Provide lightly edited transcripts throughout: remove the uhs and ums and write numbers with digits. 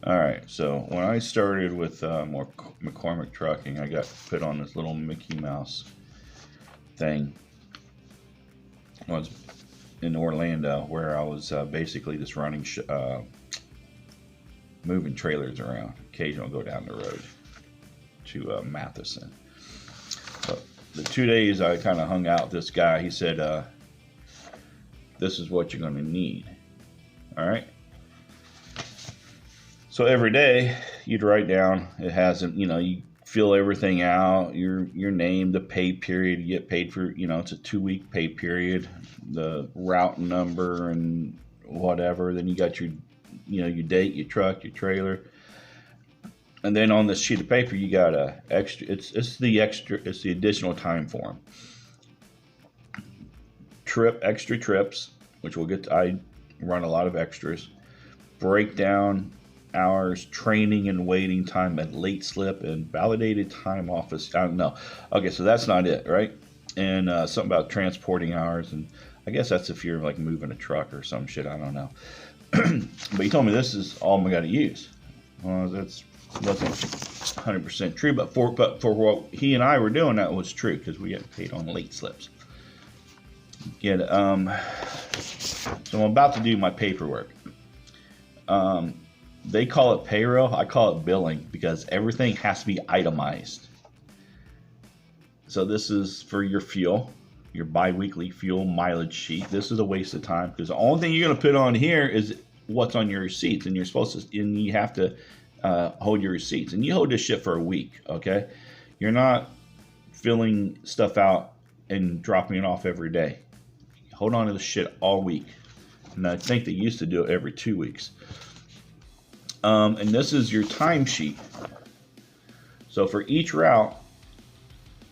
All right, so when I started with Mccormick Trucking, I got put on this little Mickey Mouse thing. I was in Orlando, where I was basically just running, moving trailers around. Occasionally, I'll go down the road to Matheson. But the 2 days I kind of hung out with this guy, he said, "This is what you're going to need." All right. So every day you'd write down. It hasn't, you fill everything out. Your name, the pay period. You get paid for, it's a 2 week pay period. The route number and whatever. Then you got your date, your truck, your trailer. And then on this sheet of paper, you got a extra. It's the additional time form. Extra trips, which we'll get to. I run a lot of extras. Breakdown hours, training and waiting time, and late slip, and validated time office. I don't know. Okay, so that's not it, right? And something about transporting hours, and I guess that's if you're like moving a truck or some shit. I don't know. But he told me this is all I'm gonna use. Well, that's wasn't 100% true, but for what he and I were doing, that was true because we get paid on late slips. So I'm about to do my paperwork. They call it payroll. I call it billing because everything has to be itemized. So this is for your fuel, your bi-weekly fuel mileage sheet. This is a waste of time because the only thing you're going to put on here is what's on your receipts, and you have to hold your receipts, and you hold this shit for a week. Okay, you're not filling stuff out and dropping it off every day. Hold on to the shit all week, and I think they used to do it every 2 weeks. And this is your timesheet. So for each route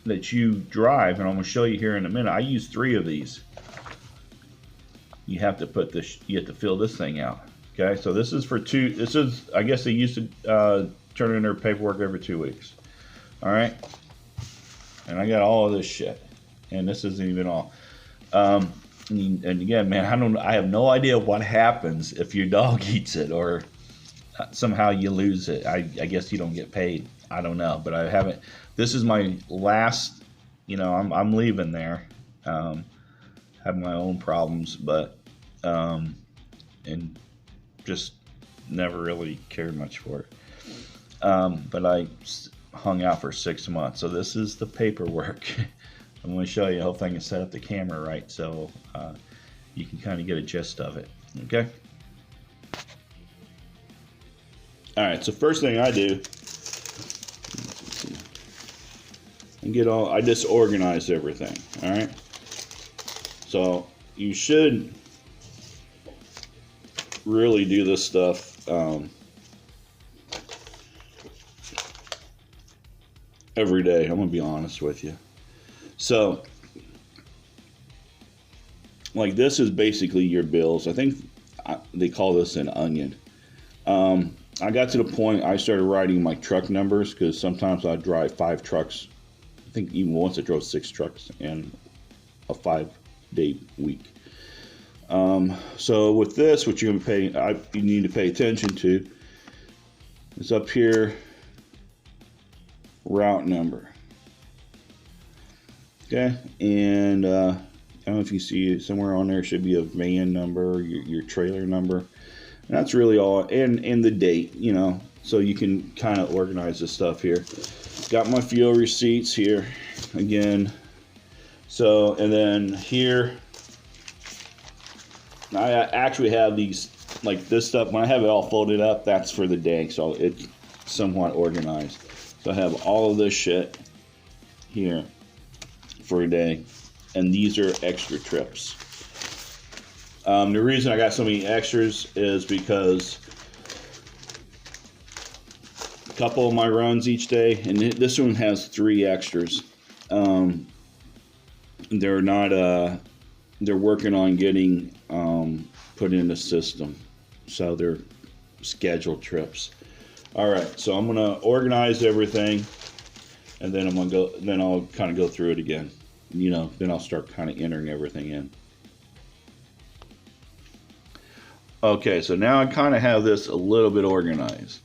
that you drive, and I'm going to show you here in a minute, I use 3 of these. You have to put this. You have to fill this thing out. Okay, so this is for 2. This is, I guess they used to turn in their paperwork every 2 weeks. All right, and I got all of this shit, and this isn't even all. And again, man, I have no idea what happens if your dog eats it or somehow you lose it. I guess you don't get paid. I don't know, but I haven't. This is my last. I'm leaving there. Have my own problems, but and just never really cared much for it. But I hung out for 6 months. So this is the paperwork. I'm going to show you. Hopefully I can set up the camera right so you can kind of get a gist of it. Okay. All right, so first thing I do, I just organize everything. All right, so you should really do this stuff every day. I'm gonna be honest with you. So, like, this is basically your bills. I think they call this an onion. I got to the point I started writing my truck numbers because sometimes I drive 5 trucks. I think even once I drove 6 trucks in a 5-day week. So with this, what you're going to you need to pay attention to is up here, route number. Okay, and I don't know if you see it somewhere on there. Should be a van number, your trailer number. And that's really all, and the date, so you can kind of organize this stuff here. Got my fuel receipts here again. So, and then here, I actually have these, like this stuff, when I have it all folded up, that's for the day, so it's somewhat organized. So I have all of this shit here for a day, and these are extra trips. The reason I got so many extras is because a couple of my runs each day, and this one has 3 extras. They're not, they're working on getting put in the system, so they're scheduled trips. All right, so I'm gonna organize everything, and then I'll kind of go through it again. Then I'll start kind of entering everything in. Okay, so now I kind of have this a little bit organized.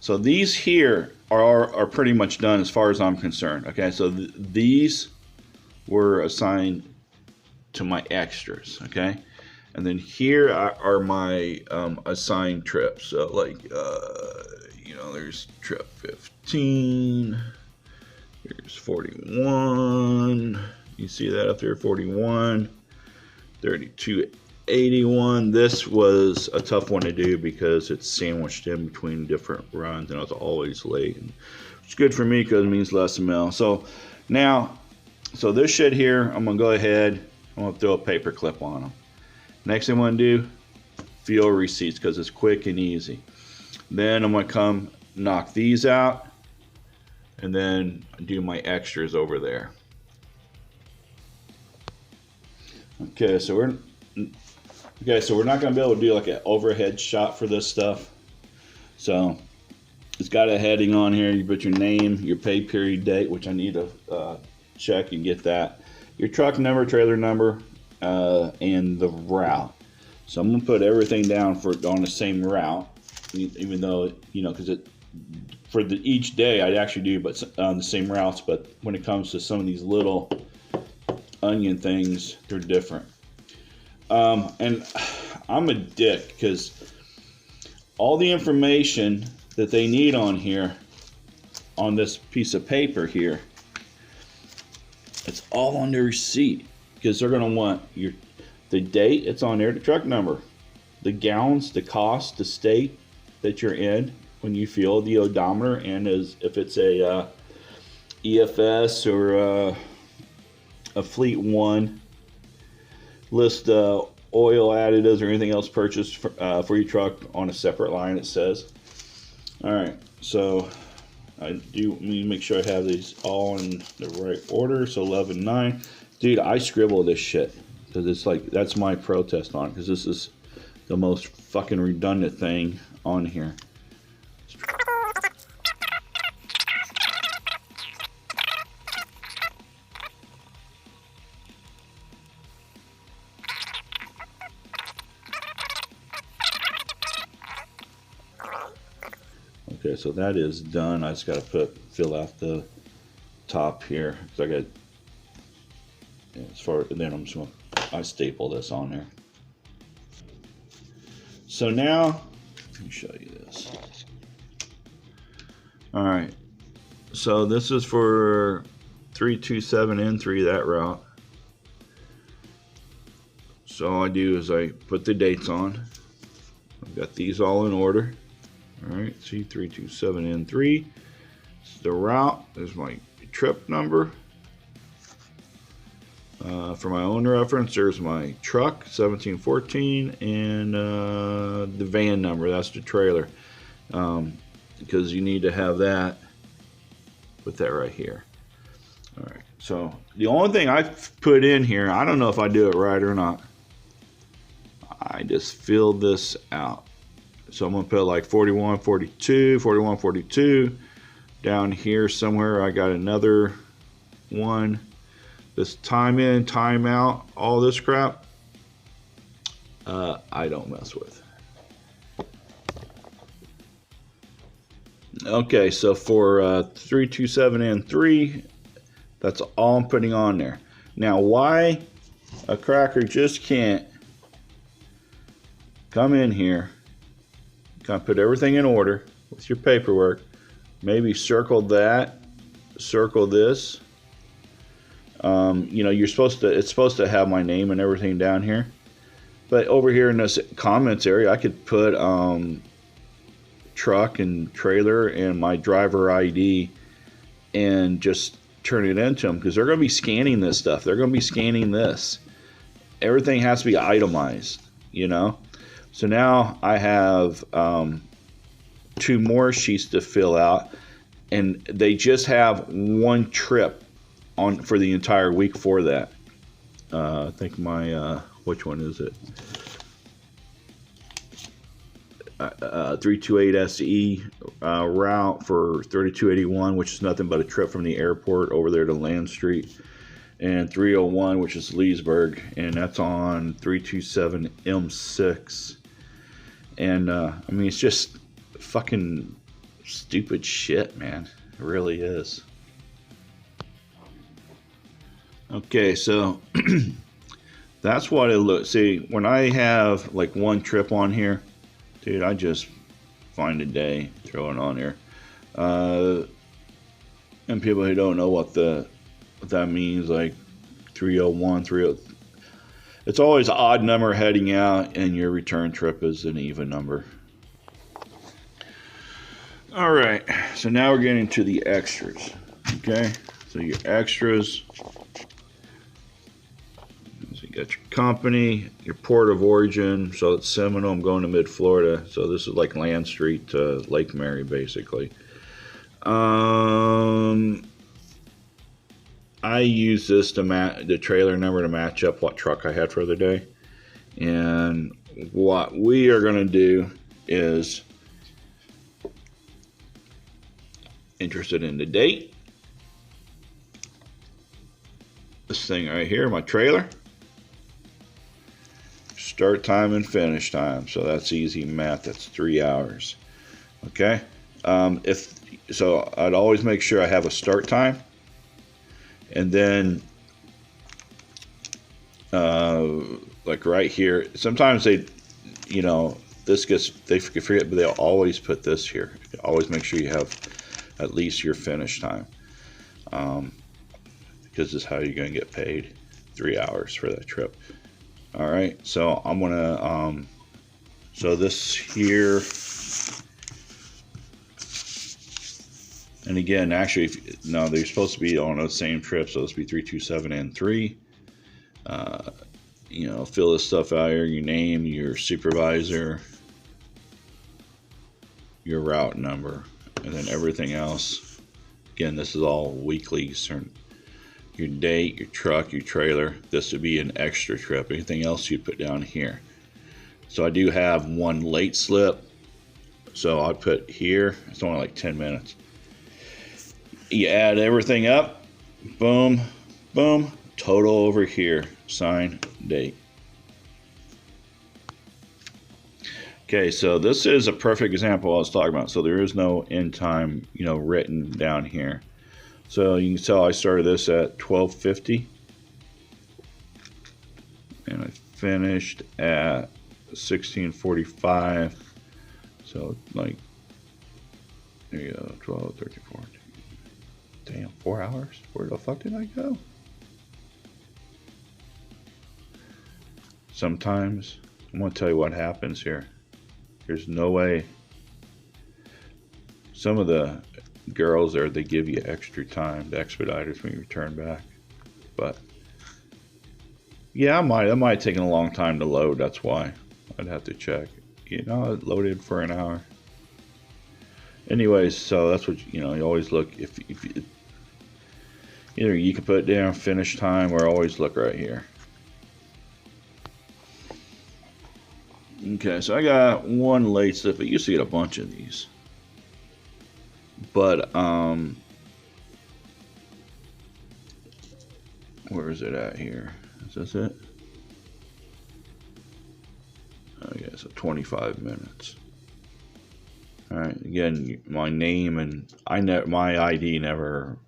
So these here are pretty much done as far as I'm concerned. Okay, so these were assigned to my extras. Okay, and then here are my assigned trips. So like, you know, there's trip 15. Here's 41. You see that up there, 41. 3281. This was a tough one to do because it's sandwiched in between different runs, and I was always late. And it's good for me because it means less mail. So now, so this shit here, I'm gonna go ahead. I'm gonna throw a paper clip on them. Next thing I'm gonna do, fuel receipts because it's quick and easy. Then I'm gonna come knock these out, and then do my extras over there. Okay, so we're not going to be able to do like an overhead shot for this stuff. So it's got a heading on here. You put your name, your pay period date, which I need to check and get that. Your truck number, trailer number, and the route. So I'm going to put everything down on the same route, even though, you know, because for each day I'd actually do but on the same routes. But when it comes to some of these little onion things, they're different. And I'm a dick because all the information that they need on here, on this piece of paper here, it's all on the receipt, because they're going to want the date it's on there, the truck number, the gallons, the cost, the state that you're in when you fuel, the odometer, and if it's a EFS or a Fleet 1, list oil additives or anything else purchased for your truck on a separate line, it says. All right, so I need to make sure I have these all in the right order. So 11, 9. Dude, I scribble this shit because it's like, that's my protest on it, because this is the most fucking redundant thing on here. Okay, so that is done. I just got to fill out the top here. So I got, as far, and then I staple this on there. So now, let me show you this. All right, so this is for 327N3, that route. So all I do is I put the dates on. I've got these all in order. All right, C327N3. This is the route. There's my trip number. For my own reference, there's my truck, 1714, and the van number. That's the trailer, because you need to have that with that right here. All right, so the only thing I've put in here, I don't know if I do it right or not. I just filled this out. So I'm going to put like 41, 42, 41, 42. Down here somewhere I got another one. This time in, time out, all this crap, I don't mess with. Okay, so for 327N3, that's all I'm putting on there. Now, why a cracker just can't come in here, kind of put everything in order with your paperwork, maybe circle that, circle this. You know, it's supposed to have my name and everything down here, but over here in this comments area, I could put truck and trailer and my driver ID and just turn it into them, because they're going to be scanning this stuff. They're going to be scanning this. Everything has to be itemized, you know. So now I have 2 more sheets to fill out, and they just have 1 trip on for the entire week for that. I think my which one is it? 328 SE route for 3281, which is nothing but a trip from the airport over there to Land Street, and 301, which is Leesburg, and that's on 327 M6. And I mean, it's just fucking stupid shit, man. It really is. Okay, so that's what it looks. See, when I have like one trip on here, dude, I just find a day, throw it on here. And people who don't know what that means, like 301, 30, it's always an odd number heading out, and your return trip is an even number. All right, so now we're getting to the extras. Okay, so your extras. So you got your company, your port of origin. So it's Seminole. I'm going to mid-Florida. So this is like Land Street to Lake Mary, basically. I use this to the trailer number to match up what truck I had for the day. And what we are going to do is interested in the date. This thing right here, my trailer. Start time and finish time. So that's easy math. That's 3 hours. Okay. So I'd always make sure I have a start time, and then like right here, sometimes they forget, but they'll always put this here. Always make sure you have at least your finish time, because this is how you're going to get paid. 3 hours for that trip. All right, so I'm gonna so this here. And again, actually, no, they're supposed to be on the same trip, so this would be 327 and 3. Fill this stuff out here, your name, your supervisor, your route number, and then everything else. Again, this is all weekly. Your date, your truck, your trailer. This would be an extra trip. Anything else you put down here. So I do have one late slip. So I put here, it's only like 10 minutes. You add everything up, boom, boom, total over here, sign, date. Okay, so this is a perfect example I was talking about. So there is no end time, written down here. So you can tell I started this at 12:50, and I finished at 16:45. So like, there you go, 12, 13, 14. Damn, 4 hours? Where the fuck did I go? Sometimes, I'm going to tell you what happens here. There's no way. Some of the girls there, they give you extra time, the expediters, when you return back. But, yeah, that might have taken a long time to load. That's why. I'd have to check. It loaded for an hour. Anyways, so that's what, you always look. If either you can put down finish time, or always look right here. Okay, so I got one late slip. I used to get a bunch of these, but where is it at here? Is this it? Okay, so 25 minutes. All right. Again, my name and my ID never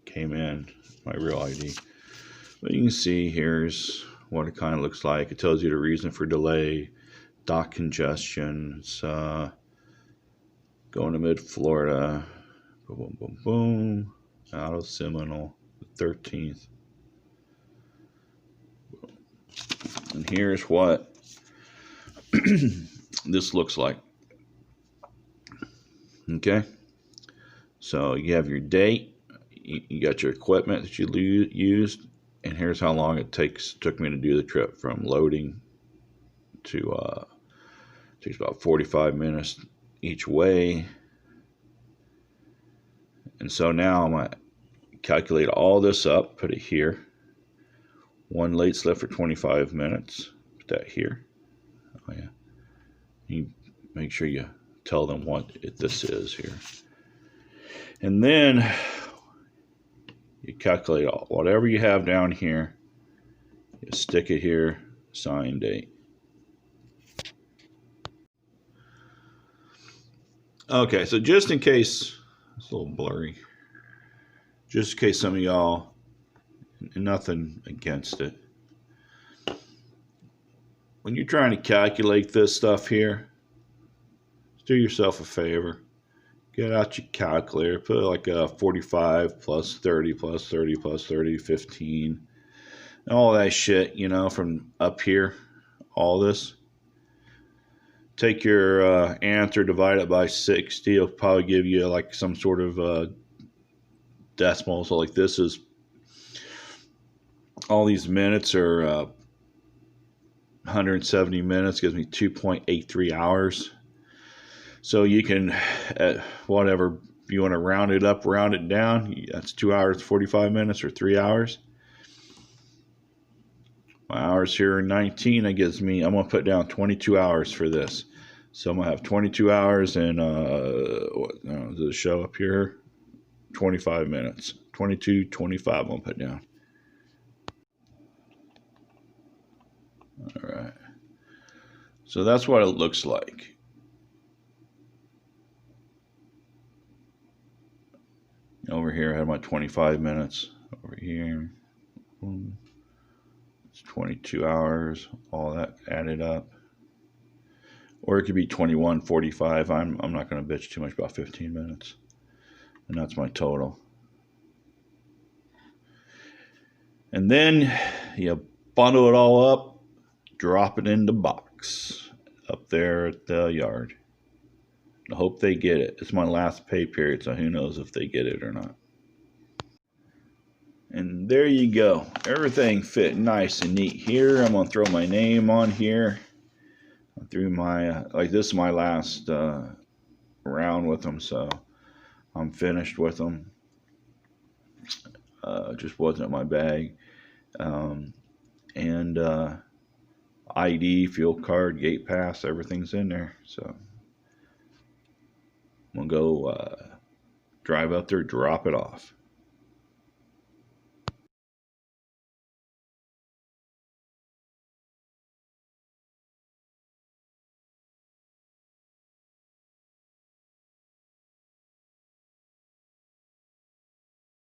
came in, my real ID. But you can see here's what it kind of looks like. It tells you the reason for delay, dock congestion. It's going to mid-Florida. Boom, boom, boom, boom. Out of Seminole, the 13th. And here's what this looks like. Okay. So you have your date. You got your equipment that you used, and here's how long it took me to do the trip from loading to takes about 45 minutes each way. And so now I'm going to calculate all this up, put it here. One late slip for 25 minutes, put that here. Oh yeah. You make sure you tell them what this is here. And then you calculate whatever you have down here, you stick it here, sign date. Okay, so just in case, it's a little blurry. Just in case some of y'all, nothing against it. When you're trying to calculate this stuff here, do yourself a favor. Get out your calculator, put like a 45 plus 30 plus 30 plus 30, 15, and all that shit, you know, from up here, all this. Take your answer, divide it by 60. It'll probably give you like some sort of decimal. So like this is, all these minutes are 170 minutes, gives me 2.83 hours. So you can, whatever, if you want to round it up, round it down, that's 2 hours, 45 minutes, or 3 hours. My hours here are 19. That gives me, I'm going to put down 22 hours for this. So I'm going to have 22 hours and, does it show up here? 25 minutes. 22, 25 I'm going to put down. All right. So that's what it looks like. Over here, I had my 25 minutes. Over here, it's 22 hours. All that added up. Or it could be 21:45. I'm not going to bitch too much about 15 minutes. And that's my total. And then you bundle it all up, drop it in the box up there at the yard. I hope they get it. It's my last pay period, so who knows if they get it or not. And there you go. Everything fit nice and neat here. I'm going to throw my name on here. I threw my, like this is my last round with them, so I'm finished with them. Just wasn't my bag. And ID, fuel card, gate pass, everything's in there. So I'm going to go drive out there, drop it off.